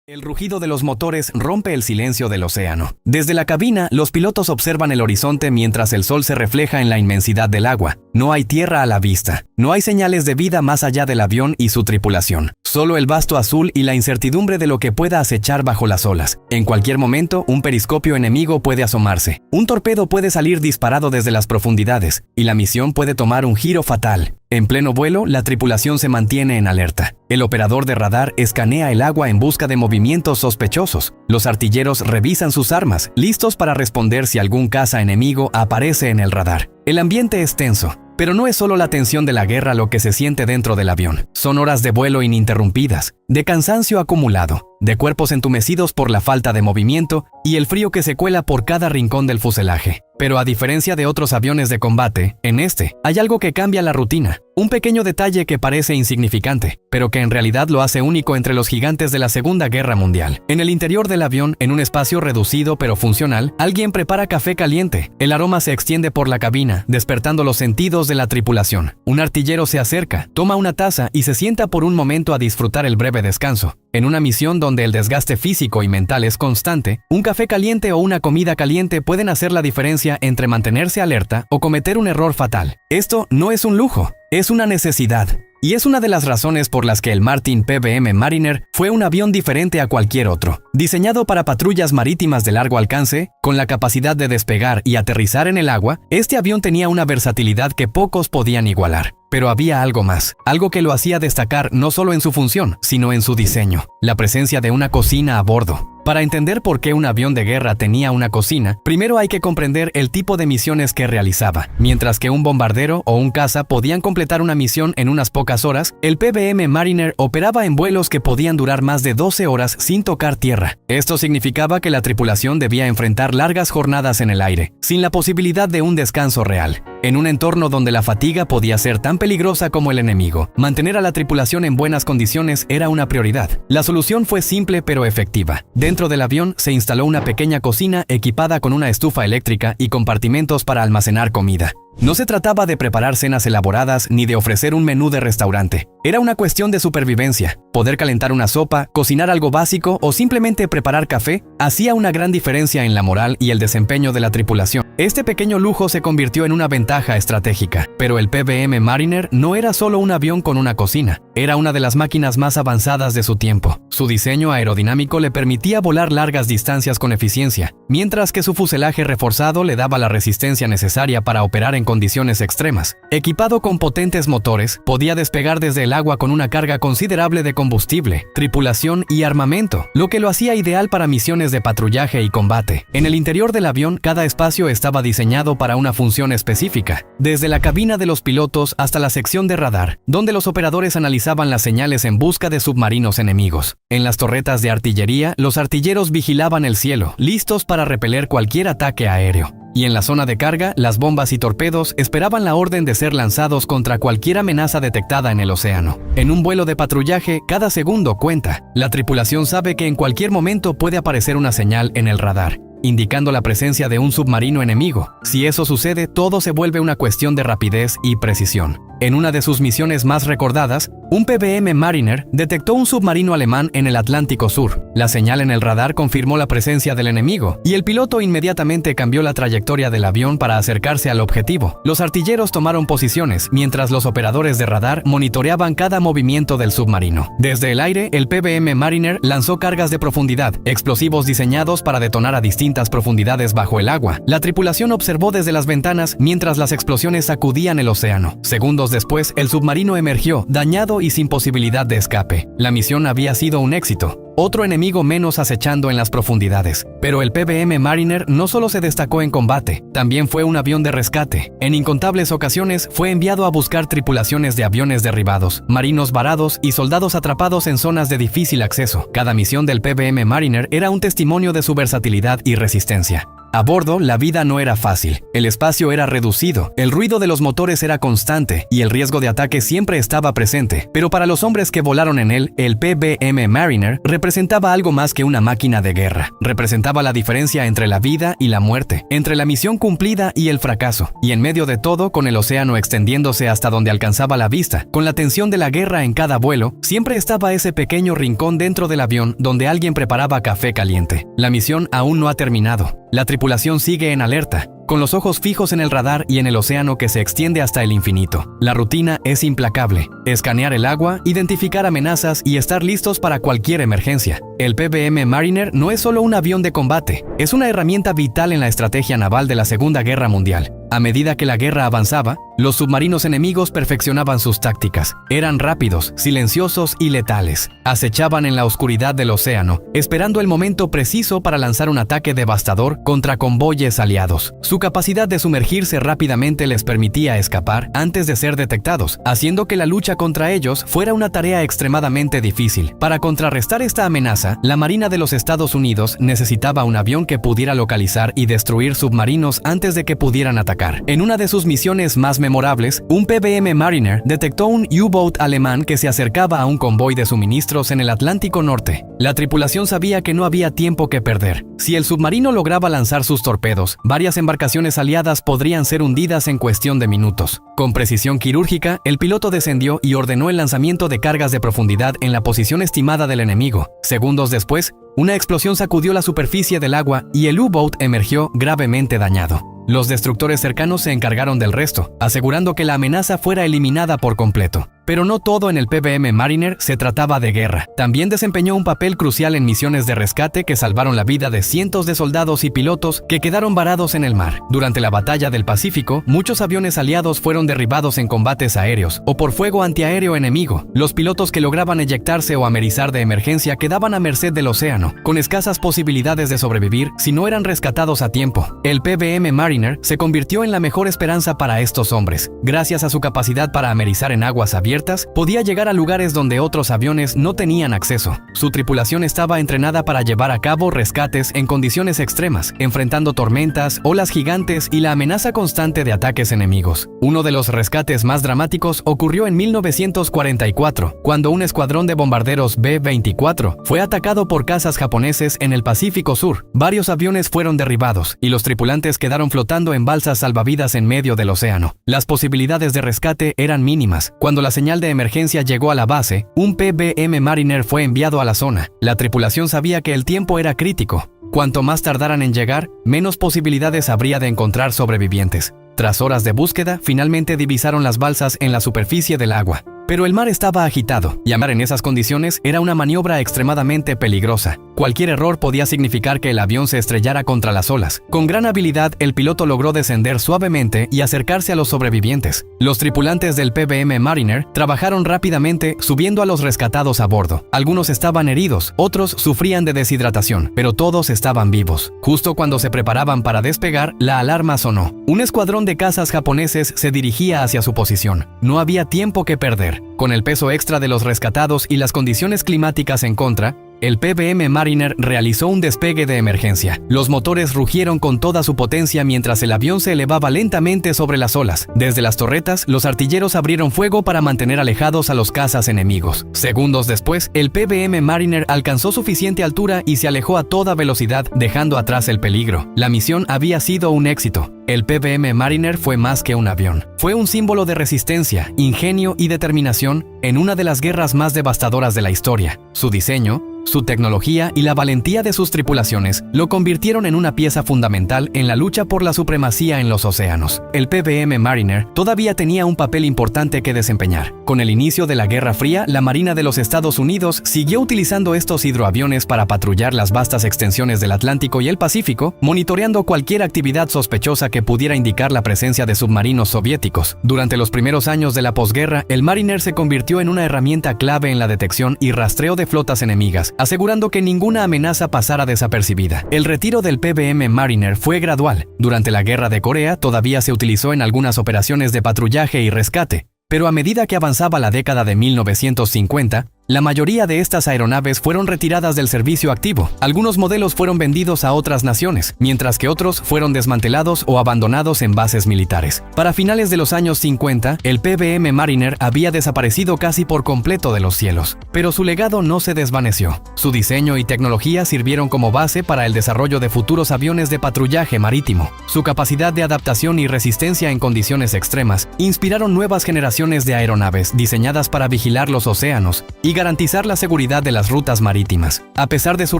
El rugido de los motores rompe el silencio del océano. Desde la cabina, los pilotos observan el horizonte mientras el sol se refleja en la inmensidad del agua. No hay tierra a la vista. No hay señales de vida más allá del avión y su tripulación. Solo el vasto azul y la incertidumbre de lo que pueda acechar bajo las olas. En cualquier momento, un periscopio enemigo puede asomarse. Un torpedo puede salir disparado desde las profundidades, y la misión puede tomar un giro fatal. En pleno vuelo, la tripulación se mantiene en alerta. El operador de radar escanea el agua en busca de movimientos sospechosos. Los artilleros revisan sus armas, listos para responder si algún caza enemigo aparece en el radar. El ambiente es tenso. Pero no es solo la tensión de la guerra lo que se siente dentro del avión. Son horas de vuelo ininterrumpidas, de cansancio acumulado, de cuerpos entumecidos por la falta de movimiento y el frío que se cuela por cada rincón del fuselaje. Pero a diferencia de otros aviones de combate, en este hay algo que cambia la rutina. Un pequeño detalle que parece insignificante, pero que en realidad lo hace único entre los gigantes de la Segunda Guerra Mundial. En el interior del avión, en un espacio reducido pero funcional, alguien prepara café caliente. El aroma se extiende por la cabina, despertando los sentidos de la tripulación. Un artillero se acerca, toma una taza y se sienta por un momento a disfrutar el breve descanso. En una misión donde el desgaste físico y mental es constante, un café caliente o una comida caliente pueden hacer la diferencia entre mantenerse alerta o cometer un error fatal. Esto no es un lujo, es una necesidad. Y es una de las razones por las que el Martin PBM Mariner fue un avión diferente a cualquier otro. Diseñado para patrullas marítimas de largo alcance, con la capacidad de despegar y aterrizar en el agua, este avión tenía una versatilidad que pocos podían igualar. Pero había algo más, algo que lo hacía destacar no solo en su función, sino en su diseño, la presencia de una cocina a bordo. Para entender por qué un avión de guerra tenía una cocina, primero hay que comprender el tipo de misiones que realizaba. Mientras que un bombardero o un caza podían completar una misión en unas pocas horas, el PBM Mariner operaba en vuelos que podían durar más de 12 horas sin tocar tierra. Esto significaba que la tripulación debía enfrentar largas jornadas en el aire, sin la posibilidad de un descanso real. En un entorno donde la fatiga podía ser tan peligrosa como el enemigo, mantener a la tripulación en buenas condiciones era una prioridad. La solución fue simple pero efectiva. Dentro del avión se instaló una pequeña cocina equipada con una estufa eléctrica y compartimentos para almacenar comida. No se trataba de preparar cenas elaboradas ni de ofrecer un menú de restaurante. Era una cuestión de supervivencia. Poder calentar una sopa, cocinar algo básico o simplemente preparar café hacía una gran diferencia en la moral y el desempeño de la tripulación. Este pequeño lujo se convirtió en una ventaja estratégica. Pero el PBM Mariner no era solo un avión con una cocina. Era una de las máquinas más avanzadas de su tiempo. Su diseño aerodinámico le permitía volar largas distancias con eficiencia, mientras que su fuselaje reforzado le daba la resistencia necesaria para operar en condiciones extremas. Equipado con potentes motores, podía despegar desde el agua con una carga considerable de combustible, tripulación y armamento, lo que lo hacía ideal para misiones de patrullaje y combate. En el interior del avión, cada espacio estaba diseñado para una función específica, desde la cabina de los pilotos hasta la sección de radar, donde los operadores analizaban las señales en busca de submarinos enemigos. En las torretas de artillería, los artilleros vigilaban el cielo, listos para repeler cualquier ataque aéreo. Y en la zona de carga, las bombas y torpedos esperaban la orden de ser lanzados contra cualquier amenaza detectada en el océano. En un vuelo de patrullaje, cada segundo cuenta. La tripulación sabe que en cualquier momento puede aparecer una señal en el radar, indicando la presencia de un submarino enemigo. Si eso sucede, todo se vuelve una cuestión de rapidez y precisión. En una de sus misiones más recordadas, un PBM Mariner detectó un submarino alemán en el Atlántico Sur. La señal en el radar confirmó la presencia del enemigo, y el piloto inmediatamente cambió la trayectoria del avión para acercarse al objetivo. Los artilleros tomaron posiciones, mientras los operadores de radar monitoreaban cada movimiento del submarino. Desde el aire, el PBM Mariner lanzó cargas de profundidad, explosivos diseñados para detonar a distintas profundidades bajo el agua. La tripulación observó desde las ventanas mientras las explosiones sacudían el océano. Segundos después, el submarino emergió, dañado y sin posibilidad de escape. La misión había sido un éxito. Otro enemigo menos acechando en las profundidades. Pero el PBM Mariner no solo se destacó en combate, también fue un avión de rescate. En incontables ocasiones fue enviado a buscar tripulaciones de aviones derribados, marinos varados y soldados atrapados en zonas de difícil acceso. Cada misión del PBM Mariner era un testimonio de su versatilidad y resistencia. A bordo, la vida no era fácil. El espacio era reducido, el ruido de los motores era constante y el riesgo de ataque siempre estaba presente. Pero para los hombres que volaron en él, el PBM Mariner representaba algo más que una máquina de guerra. Representaba la diferencia entre la vida y la muerte, entre la misión cumplida y el fracaso. Y en medio de todo, con el océano extendiéndose hasta donde alcanzaba la vista, con la tensión de la guerra en cada vuelo, siempre estaba ese pequeño rincón dentro del avión donde alguien preparaba café caliente. La misión aún no ha terminado. La tripulación sigue en alerta, con los ojos fijos en el radar y en el océano que se extiende hasta el infinito. La rutina es implacable: escanear el agua, identificar amenazas y estar listos para cualquier emergencia. El PBM Mariner no es solo un avión de combate, es una herramienta vital en la estrategia naval de la Segunda Guerra Mundial. A medida que la guerra avanzaba, los submarinos enemigos perfeccionaban sus tácticas. Eran rápidos, silenciosos y letales. Acechaban en la oscuridad del océano, esperando el momento preciso para lanzar un ataque devastador contra convoyes aliados. Su capacidad de sumergirse rápidamente les permitía escapar antes de ser detectados, haciendo que la lucha contra ellos fuera una tarea extremadamente difícil. Para contrarrestar esta amenaza, la Marina de los Estados Unidos necesitaba un avión que pudiera localizar y destruir submarinos antes de que pudieran atacar. En una de sus misiones más memorables, un PBM Mariner detectó un U-boat alemán que se acercaba a un convoy de suministros en el Atlántico Norte. La tripulación sabía que no había tiempo que perder. Si el submarino lograba lanzar sus torpedos, varias embarcaciones aliadas podrían ser hundidas en cuestión de minutos. Con precisión quirúrgica, el piloto descendió y ordenó el lanzamiento de cargas de profundidad en la posición estimada del enemigo. Segundos después, una explosión sacudió la superficie del agua y el U-boat emergió gravemente dañado. Los destructores cercanos se encargaron del resto, asegurando que la amenaza fuera eliminada por completo. Pero no todo en el PBM Mariner se trataba de guerra. También desempeñó un papel crucial en misiones de rescate que salvaron la vida de cientos de soldados y pilotos que quedaron varados en el mar. Durante la Batalla del Pacífico, muchos aviones aliados fueron derribados en combates aéreos o por fuego antiaéreo enemigo. Los pilotos que lograban eyectarse o amerizar de emergencia quedaban a merced del océano, con escasas posibilidades de sobrevivir si no eran rescatados a tiempo. El PBM Mariner se convirtió en la mejor esperanza para estos hombres. Gracias a su capacidad para amerizar en aguas abiertas, podía llegar a lugares donde otros aviones no tenían acceso. Su tripulación estaba entrenada para llevar a cabo rescates en condiciones extremas, enfrentando tormentas, olas gigantes y la amenaza constante de ataques enemigos. Uno de los rescates más dramáticos ocurrió en 1944, cuando un escuadrón de bombarderos B-24 fue atacado por cazas japoneses en el Pacífico Sur. Varios aviones fueron derribados y los tripulantes quedaron flotando en balsas salvavidas en medio del océano. Las posibilidades de rescate eran mínimas. Cuando la señal de emergencia llegó a la base, un PBM Mariner fue enviado a la zona. La tripulación sabía que el tiempo era crítico. Cuanto más tardaran en llegar, menos posibilidades habría de encontrar sobrevivientes. Tras horas de búsqueda, finalmente divisaron las balsas en la superficie del agua. Pero el mar estaba agitado, y andar en esas condiciones era una maniobra extremadamente peligrosa. Cualquier error podía significar que el avión se estrellara contra las olas. Con gran habilidad, el piloto logró descender suavemente y acercarse a los sobrevivientes. Los tripulantes del PBM Mariner trabajaron rápidamente, subiendo a los rescatados a bordo. Algunos estaban heridos, otros sufrían de deshidratación, pero todos estaban vivos. Justo cuando se preparaban para despegar, la alarma sonó. Un escuadrón de cazas japoneses se dirigía hacia su posición. No había tiempo que perder. Con el peso extra de los rescatados y las condiciones climáticas en contra, el PBM Mariner realizó un despegue de emergencia. Los motores rugieron con toda su potencia mientras el avión se elevaba lentamente sobre las olas. Desde las torretas, los artilleros abrieron fuego para mantener alejados a los cazas enemigos. Segundos después, el PBM Mariner alcanzó suficiente altura y se alejó a toda velocidad, dejando atrás el peligro. La misión había sido un éxito. El PBM Mariner fue más que un avión. Fue un símbolo de resistencia, ingenio y determinación en una de las guerras más devastadoras de la historia. Su diseño, su tecnología y la valentía de sus tripulaciones lo convirtieron en una pieza fundamental en la lucha por la supremacía en los océanos. El PBM Mariner todavía tenía un papel importante que desempeñar. Con el inicio de la Guerra Fría, la Marina de los Estados Unidos siguió utilizando estos hidroaviones para patrullar las vastas extensiones del Atlántico y el Pacífico, monitoreando cualquier actividad sospechosa que pudiera indicar la presencia de submarinos soviéticos. Durante los primeros años de la posguerra, el Mariner se convirtió en una herramienta clave en la detección y rastreo de flotas enemigas, asegurando que ninguna amenaza pasara desapercibida. El retiro del PBM Mariner fue gradual. Durante la Guerra de Corea todavía se utilizó en algunas operaciones de patrullaje y rescate, pero a medida que avanzaba la década de 1950, La mayoría de estas aeronaves fueron retiradas del servicio activo. Algunos modelos fueron vendidos a otras naciones, mientras que otros fueron desmantelados o abandonados en bases militares. Para finales de los años 50, el PBM Mariner había desaparecido casi por completo de los cielos, pero su legado no se desvaneció. Su diseño y tecnología sirvieron como base para el desarrollo de futuros aviones de patrullaje marítimo. Su capacidad de adaptación y resistencia en condiciones extremas inspiraron nuevas generaciones de aeronaves diseñadas para vigilar los océanos y garantizar la seguridad de las rutas marítimas. A pesar de su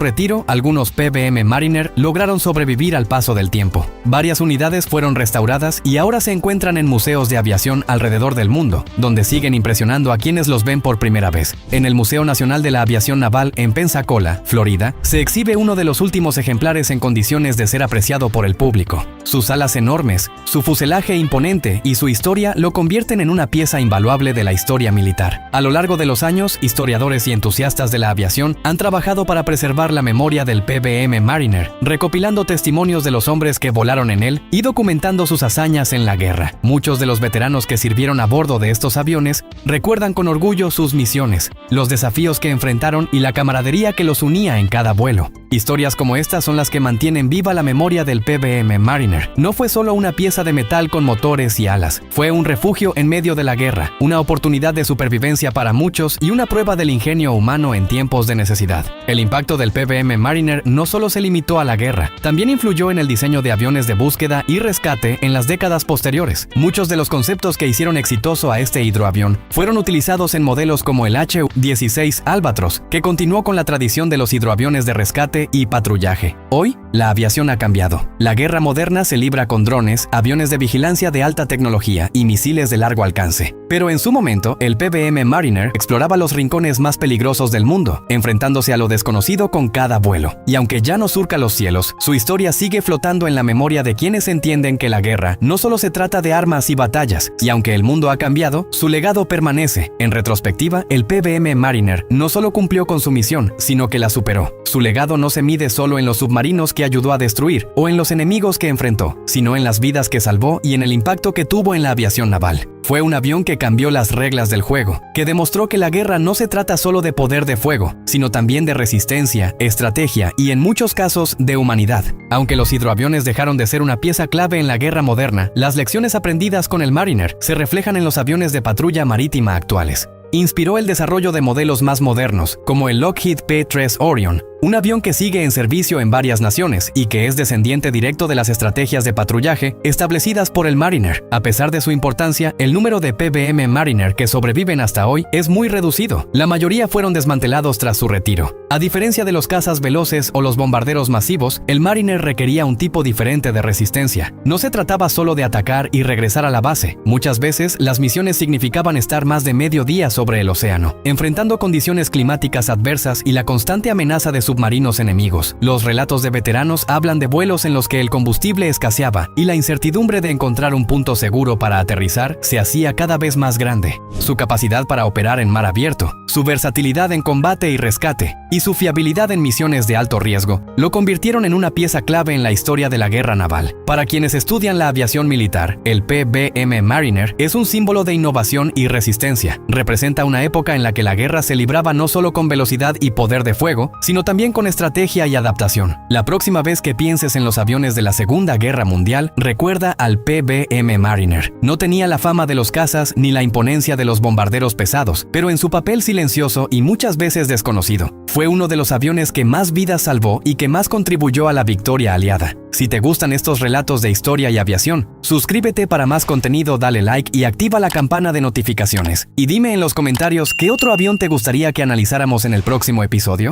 retiro, algunos PBM Mariner lograron sobrevivir al paso del tiempo. Varias unidades fueron restauradas y ahora se encuentran en museos de aviación alrededor del mundo, donde siguen impresionando a quienes los ven por primera vez. En el Museo Nacional de la Aviación Naval en Pensacola, Florida, se exhibe uno de los últimos ejemplares en condiciones de ser apreciado por el público. Sus alas enormes, su fuselaje imponente y su historia lo convierten en una pieza invaluable de la historia militar. A lo largo de los años, historiadores y entusiastas de la aviación han trabajado para preservar la memoria del PBM Mariner, recopilando testimonios de los hombres que volaron en él y documentando sus hazañas en la guerra. Muchos de los veteranos que sirvieron a bordo de estos aviones recuerdan con orgullo sus misiones, los desafíos que enfrentaron y la camaradería que los unía en cada vuelo. Historias como estas son las que mantienen viva la memoria del PBM Mariner. No fue solo una pieza de metal con motores y alas, fue un refugio en medio de la guerra, una oportunidad de supervivencia para muchos y una prueba del ingenio humano en tiempos de necesidad. El impacto del PBM Mariner no solo se limitó a la guerra, también influyó en el diseño de aviones de búsqueda y rescate en las décadas posteriores. Muchos de los conceptos que hicieron exitoso a este hidroavión fueron utilizados en modelos como el H-16 Albatros, que continuó con la tradición de los hidroaviones de rescate y patrullaje. Hoy, la aviación ha cambiado. La guerra moderna se libra con drones, aviones de vigilancia de alta tecnología y misiles de largo alcance. Pero en su momento, el PBM Mariner exploraba los rincones más peligrosos del mundo, enfrentándose a lo desconocido con cada vuelo. Y aunque ya no surca los cielos, su historia sigue flotando en la memoria de quienes entienden que la guerra no solo se trata de armas y batallas, y aunque el mundo ha cambiado, su legado permanece. En retrospectiva, el PBM Mariner no solo cumplió con su misión, sino que la superó. Su legado no se mide solo en los submarinos que ayudó a destruir o en los enemigos que enfrentó, sino en las vidas que salvó y en el impacto que tuvo en la aviación naval. Fue un avión que cambió las reglas del juego, que demostró que la guerra no se trata solo de poder de fuego, sino también de resistencia, estrategia y en muchos casos de humanidad. Aunque los hidroaviones dejaron de ser una pieza clave en la guerra moderna, las lecciones aprendidas con el Mariner se reflejan en los aviones de patrulla marítima actuales. Inspiró el desarrollo de modelos más modernos, como el Lockheed P-3 Orion, un avión que sigue en servicio en varias naciones y que es descendiente directo de las estrategias de patrullaje establecidas por el Mariner. A pesar de su importancia, el número de PBM Mariner que sobreviven hasta hoy es muy reducido. La mayoría fueron desmantelados tras su retiro. A diferencia de los cazas veloces o los bombarderos masivos, el Mariner requería un tipo diferente de resistencia. No se trataba solo de atacar y regresar a la base. Muchas veces, las misiones significaban estar más de medio día sobre el océano, enfrentando condiciones climáticas adversas y la constante amenaza de submarinos enemigos. Los relatos de veteranos hablan de vuelos en los que el combustible escaseaba y la incertidumbre de encontrar un punto seguro para aterrizar se hacía cada vez más grande. Su capacidad para operar en mar abierto, su versatilidad en combate y rescate, y su fiabilidad en misiones de alto riesgo, lo convirtieron en una pieza clave en la historia de la guerra naval. Para quienes estudian la aviación militar, el PBM Mariner es un símbolo de innovación y resistencia. Representa una época en la que la guerra se libraba no solo con velocidad y poder de fuego, sino también con estrategia y adaptación. La próxima vez que pienses en los aviones de la Segunda Guerra Mundial, recuerda al PBM Mariner. No tenía la fama de los cazas ni la imponencia de los bombarderos pesados, pero en su papel silencioso y muchas veces desconocido, fue uno de los aviones que más vidas salvó y que más contribuyó a la victoria aliada. Si te gustan estos relatos de historia y aviación, suscríbete para más contenido, dale like y activa la campana de notificaciones. Y dime en los comentarios qué otro avión te gustaría que analizáramos en el próximo episodio.